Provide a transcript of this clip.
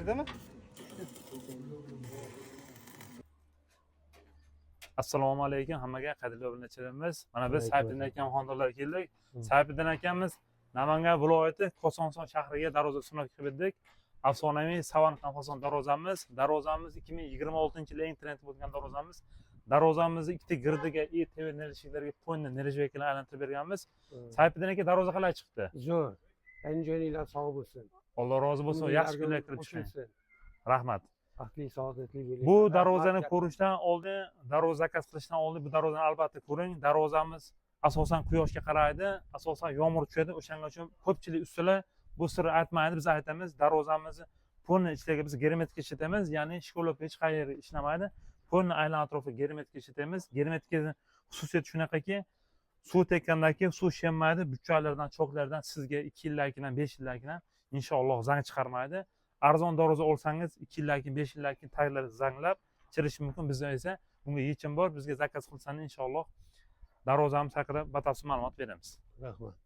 Yerda mi? Assalomu alaykum hammaga, qadrli obunachilarimiz. Mana biz Alaykum Sayfiddin assalom. akam xonadonlarga keldik. Sayfiddin akamiz Namangan viloyati Kosonson shahriga darvoza sunak qildik. Afsonaviy Savan Qanxoson darvozamiz. Darvozamiz 2026-yil eng trend bo'lgan darvozamiz. Darvozamizni ikkita girdiga TV nilishlarga po'yni nilishlarga aylantirib berganmiz. Sayfiddin aka darvoza qalay chiqdi? Zo'r. Anjonilar sog' bo'lsin. Alloh rozi bo'lsin. Yaxshi kunlar kirib chiqing. Rahmat. Baxtli, saodatli bo'ling. Bu darvozani ko'rishdan oldin, darvoza zakaz qilishdan oldin bu darvozani albatta ko'ring. Darvozamiz asosan quyoshga qaraydi, asosan yomg'ir tushadi. O'shaning uchun ko'pchilik ustalar bu sirni aytmaydi, biz aytamiz. Darvozamizni polni ichiga biz germetik ishlatamiz, ya'ni shkolop hech qayerga ishlamaydi. Polni aylan atrofiga germetik ishlatamiz. Germetikning xususiyati shunaqaki, suv tekkandan keyin suv shenmaydi, buchoqlardan, choklardan sizga 2 yildan keyin, 5 yildan keyin inshaalloh zang chiqarmaydi. Arzon darvoza olsangiz 2 yildan keyin, 5 yildan keyin taglari zanglab chirishi mumkin. Bizda esa bunga yechim bor. Bizga zakaz qilsangiz inshaalloh darvozamiz haqida batafsil ma'lumot beramiz. Rahmat.